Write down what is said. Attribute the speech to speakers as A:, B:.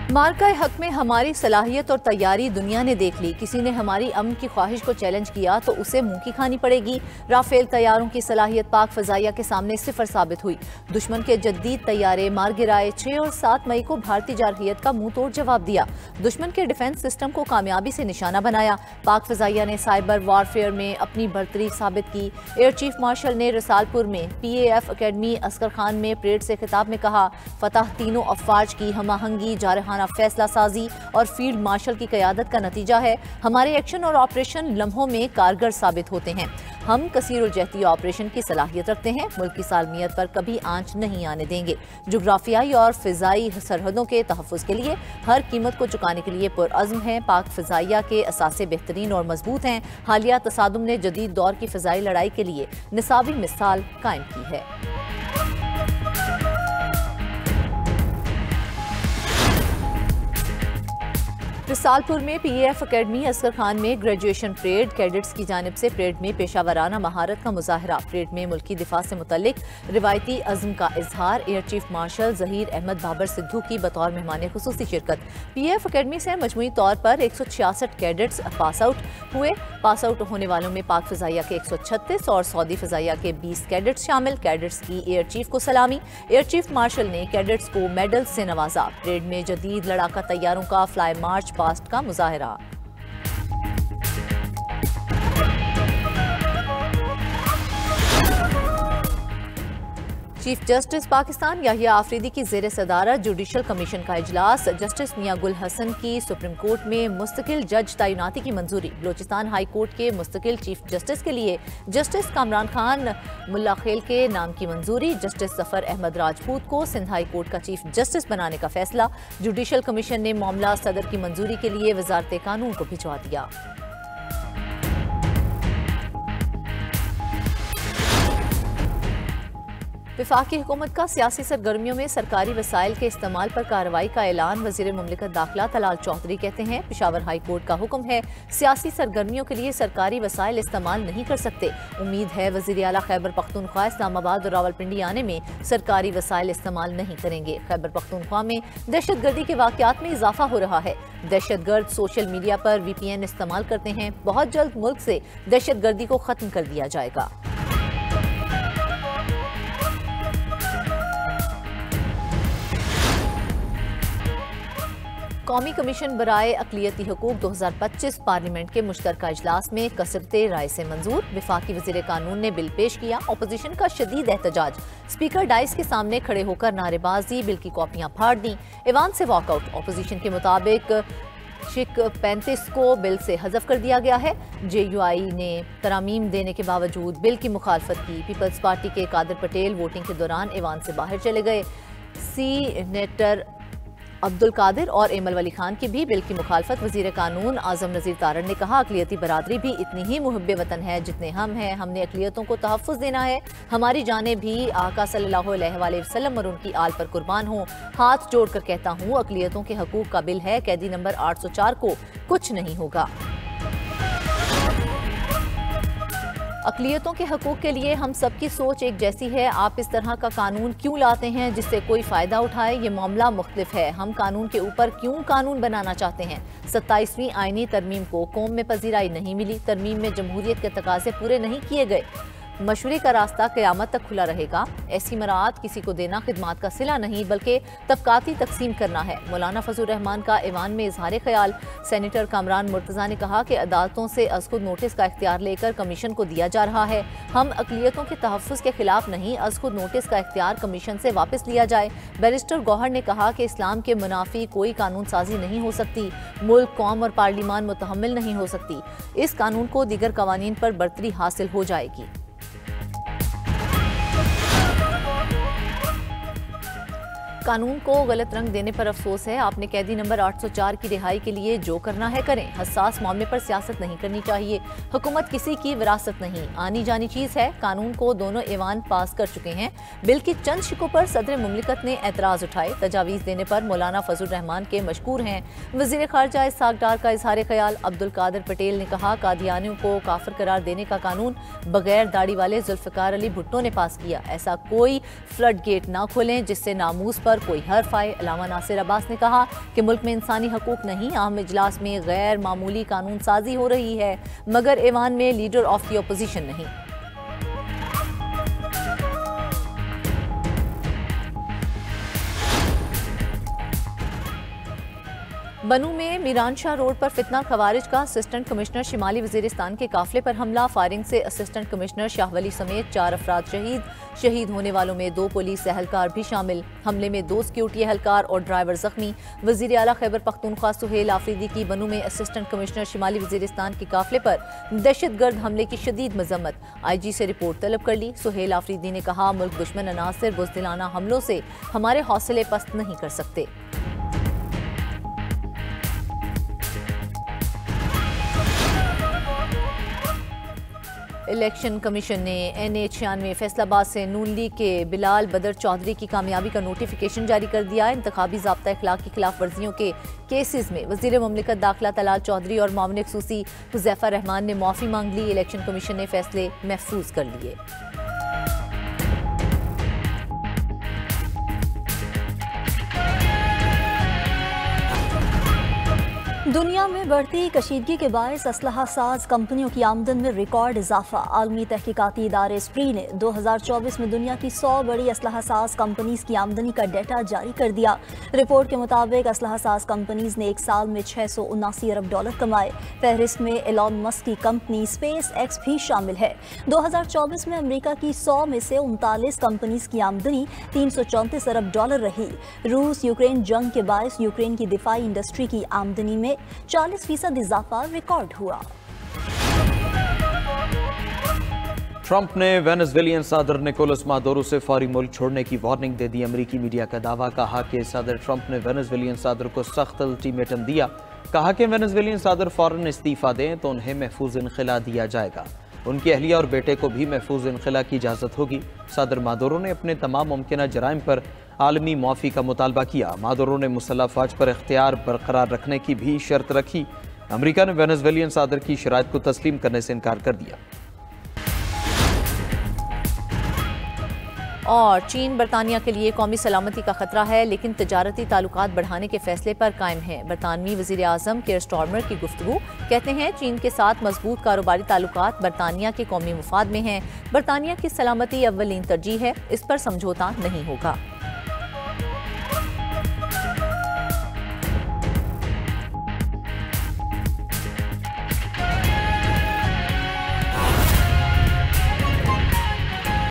A: मार्का हक में हमारी सलाहियत और तैयारी दुनिया ने देख ली। किसी ने हमारी अमन की ख्वाहिश को चैलेंज किया तो उसे मुंह की खानी पड़ेगी। राफेल तैयारों की सलाहियत पाक फजाइया के सामने सिफर साबित हुई। दुश्मन के जदीद तैयारे मार गिराए। 6 और 7 मई को भारतीय जारहियत का मुंह तोड़ जवाब दिया। दुश्मन के डिफेंस सिस्टम को कामयाबी से निशाना बनाया। पाक फजाइया ने साइबर वारफेयर में अपनी बर्तरी साबित की। एयर चीफ मार्शल ने रसालपुर में PAF अकेडमी अस्कर खान में परेड से खिताब में कहा, फतह तीनों अफवाज की हमआहंगी, जारहाना फैसला साजी और फील्ड मार्शल की क़यादत का नतीजा है। हमारे एक्शन और ऑपरेशन लम्हों में कारगर साबित होते हैं। हम कसीरुल-जहती ऑपरेशन की सलाहियत रखते हैं। मुल्क की सालमियत पर कभी आंच नहीं आने देंगे। जुग्राफियाई और फिजाई सरहदों के तहफ़्फ़ुज़ के लिए हर कीमत को चुकाने के लिए पुरअज़्म हैं। पाक फ़िज़ाइया के असासे बेहतरीन और मजबूत हैं। हालिया तसादुम ने जदीद दौर की फ़िज़ाई लड़ाई के लिए निसाबी मिसाल कायम की है। रसालपुर में PAF अकेडमी अस्कर खान में ग्रेजुएशन परेड। कैडेट्स की जानिब से परेड में पेशावराना महारत का मुजाहरा। परेड में मुल्की दिफा से मुतल्लिक रिवायती अज़्म का इजहार। Air chief marshal Zaheer Ahmed Babar Sidhu की बतौर मेहमान खुसूसी शिरकत। PAF अकेडमी से मजमूई तौर पर 166 कैडेट्स पास आउट हुए। पास आउट होने वालों में पाक फ़िज़ाइया के 136 और सऊदी फ़िज़ाइया के 20 कैडेट्स शामिल। कैडेट्स की एयर चीफ को सलामी। एयर चीफ मार्शल ने कैडेट्स को मेडल से नवाजा। परेड में जदीद लड़ाका तैयारों का फ्लाई मार्च पास्ट का मुजाहरा। चीफ जस्टिस पाकिस्तान याहिया आफरीदी की ज़ेर सदारत जुडिशल कमीशन का इजलास। जस्टिस मियां गुल हसन की सुप्रीम कोर्ट में मुस्तकिल जज तैनाती की मंजूरी। बलोचिस्तान हाई कोर्ट के मुस्तकिल चीफ जस्टिस के लिए जस्टिस कामरान खान मुल्ला खेल के नाम की मंजूरी। जस्टिस जफर अहमद राजपूत को सिंध हाई कोर्ट का चीफ जस्टिस बनाने का फैसला। जुडिशल कमीशन ने मामला सदर की मंजूरी के लिए वजारत कानून को भिजवा दिया। वफाकी हुकूमत का सियासी सरगर्मियों में सरकारी वसाइल के इस्तेमाल पर कार्रवाई का ऐलान। वज़ीर मुमलिकत दाखिला तलाल चौधरी कहते हैं, पेशावर हाई कोर्ट का हुक्म है, सियासी सरगर्मियों के लिए सरकारी वसाइल इस्तेमाल नहीं कर सकते। उम्मीद है वज़ीर आला खैबर पख्तूनख्वा इस्लामाबाद और रावलपिंडी आने में सरकारी वसाइल इस्तेमाल नहीं करेंगे। खैबर पख्तूनख्वा में दहशतगर्दी के वाक़यात में इजाफा हो रहा है। दहशतगर्द सोशल मीडिया पर VPN इस्तेमाल करते हैं। बहुत जल्द मुल्क से दहशतगर्दी को खत्म कर दिया जाएगा। कौमी कमीशन बराए अक़लियती हुकूक 2025 पार्लियामेंट के मुश्तरका इजलास में कसरते राय से मंजूर। वफाकी वज़ीर कानून ने बिल पेश किया। अपोजिशन का शदीद एहतजाज। स्पीकर डाइस के सामने खड़े होकर नारेबाजी, बिल की कॉपियां फाड़ दी। ऐवान से वॉकआउट। अपोजिशन के मुताबिक शिक 35 को बिल से हज़फ कर दिया गया है। JUI ने तरामीम देने के बावजूद बिल की मुखालफत की। पीपल्स पार्टी के कादिर पटेल वोटिंग के दौरान ऐवान से बाहर चले गए। सीनेटर अब्दुल कादिर और एमल वली खान की भी बिल की मुखालफत। वज़ीर कानून आज़म नज़ीर तारड़ ने कहा, अक़लियती बरादरी भी इतनी ही मुहब्बे वतन है जितने हम हैं। हमने अक़लियतों को तहफ़्फ़ुज़ देना है। हमारी जानें भी आका सल्लल्लाहु अलैहि वसल्लम और उनकी आल पर कुर्बान हों। हाथ जोड़कर कहता हूँ, अक़लियतों के हकूक़ का बिल है। कैदी नंबर 804 को कुछ नहीं होगा। अक़लियतों के हकूक़ के लिए हम सबकी सोच एक जैसी है। आप इस तरह का कानून क्यों लाते हैं जिससे कोई फ़ायदा उठाए? ये मामला मुख्तलिफ है। हम कानून के ऊपर क्यों कानून बनाना चाहते हैं? 27वीं आईनी तरमीम को कौम में पजीराई नहीं मिली। तरमीम में जमहूरियत के तकाज़े पूरे नहीं किए गए। मशवरे का रास्ता क़यामत तक खुला रहेगा। ऐसी मराआत किसी को देना खिदमात का सिला नहीं बल्कि तबकाती तकसीम करना है। मौलाना फजल रहमान का ऐवान में इजहार ख्याल। सेनेटर कामरान मुर्तज़ा ने कहा कि अदालतों से अज़खुद नोटिस का इख्तियार लेकर कमीशन को दिया जा रहा है। हम अक़लियतों के तहफ़्फ़ुज़ के खिलाफ नहीं, अज़खुद नोटिस का इख्तियार कमीशन से वापस लिया जाए। बैरिस्टर गौहर ने कहा कि इस्लाम के मुनाफी कोई कानून साजी नहीं हो सकती। मुल्क, कौम और पार्लिमान मुतहम्मिल नहीं हो सकती। इस कानून को दीगर कवानीन पर बरतरी हासिल हो जाएगी। कानून को गलत रंग देने पर अफसोस है। आपने कैदी नंबर 804 की रिहाई के लिए जो करना है करें। हसास मामले पर सियासत नहीं करनी चाहिए। हुकूमत किसी की विरासत नहीं, आनी जानी चीज है। कानून को दोनों ऐवान पास कर चुके हैं। बिल की चंद शिकों पर सदर मुमलिकत ने एतराज उठाए। तजावीज देने पर मौलाना फजल रहमान के मशकूर हैं। वज़ीर खारजा इसहाक डार का इजहार ख्याल। अब्दुल कादिर पटेल ने कहा, कादियानियों को काफिर करार देने का कानून बगैर दाढ़ी वाले जुल्फ़िकार अली भुट्टो ने पास किया। ऐसा कोई फ्लड गेट ना खोलें जिससे नामूस पर पर कोई हर्फ आए। अल्लामा नासिर अब्बास ने कहा कि मुल्क में इंसानी हकूक नहीं, अहम इजलास में गैर मामूली कानून साजी हो रही है मगर ऐवान में लीडर ऑफ द अपोजिशन नहीं। बनू में मीरानशाह रोड पर फितना खवारिज का असिस्टेंट कमिश्नर शिमाली वजीरिस्तान के काफिले पर हमला। फायरिंग से असिस्टेंट कमिश्नर शाहवली समेत 4 अफराद शहीद होने वालों में 2 पुलिस एहलकार भी शामिल। हमले में 2 सिक्योरिटी एहलकार और ड्राइवर जख्मी। वजीर आला खैबर पख्तूनख्वा सुहेल आफरीदी की बनू में असिस्टेंट कमिश्नर शिमाली वजीरिस्तान के काफिले पर दहशतगर्द हमले की शदीद मजम्मत। IG से रिपोर्ट तलब कर ली। सुहेल आफरीदी ने कहा, मुल्क दुश्मन अनासिर बुज़दिलाना हमलों से हमारे हौसले पस्त नहीं कर सकते। इलेक्शन कमीशन ने NA-96 फैसलाबाद से नून लीग के बिलाल बदर चौधरी की कामयाबी का नोटिफिकेशन जारी कर दिया। इंतखाबी ज़ाब्ता इखलाक की खिलाफ वर्जियों के केसेस में वज़ीर ममलिकत दाखिला तलाल चौधरी और मामले खसूसी हुज़ैफा रहमान ने माफ़ी मांग ली। इलेक्शन कमीशन ने फैसले महफूज कर लिए।
B: दुनिया में बढ़ती कशीदगी के बायस असलहा साज कंपनियों की आमदन में रिकॉर्ड इजाफा। आलमी तहकीकाती इदारे स्प्री ने 2024 में दुनिया की 100 बड़ी असलहा साज कंपनीज की आमदनी का डेटा जारी कर दिया। रिपोर्ट के मुताबिक असलहा साज कंपनीज ने एक साल में $679 अरब कमाए। फहरिस्त में एलॉन मस्क की कंपनी स्पेस एक्स भी शामिल है। 2024 में अमेरिका की 100 में से 39 कंपनीज की आमदनी $334 अरब रही। रूस यूक्रेन जंग के बायस यूक्रेन की दिफाई इंडस्ट्री की आमदनी में 40% इजाफा रिकॉर्ड हुआ।
C: ट्रंप ने वेनेजुएलियन सदर निकोलस मादुरो से फौरी मुल्क छोड़ने की वार्निंग दे दी। अमेरिकी मीडिया का दावा, कहा कि सदर ट्रंप ने वेनेजुएलियन सदर को सख्त अल्टीमेटम दिया। कहा कि वेनेजुएलियन सदर फौरन इस्तीफा दें तो उन्हें महफूज इनखला दिया जाएगा। उनकी अहलिया और बेटे को भी महफूज इनखला की इजाज़त होगी। सदर मादुरो ने अपने तमाम मुमकिन जराइम पर आलमी मुआफ़ी का मुतालबा किया। मादुरो ने मुसल्लह फ़ौज पर इख्तियार बरकरार रखने की भी शर्त रखी। अमेरिका ने वेनेजुएलियन सदर की शराइत को तस्लीम करने से इनकार कर दिया।
A: और चीन बरतानिया के लिए कौमी सलामती का खतरा है, लेकिन तजारती ताल्लुकात बढ़ाने के फैसले पर कायम है। बरतानवी वज़ीर आज़म केयर स्टारमर की गुफ्तगू, कहते हैं चीन के साथ मजबूत कारोबारी ताल्लुकात बरतानिया के कौमी मुफाद में हैं। बरतानिया की सलामती अव्वलीन तरजीह है, इस पर समझौता नहीं होगा।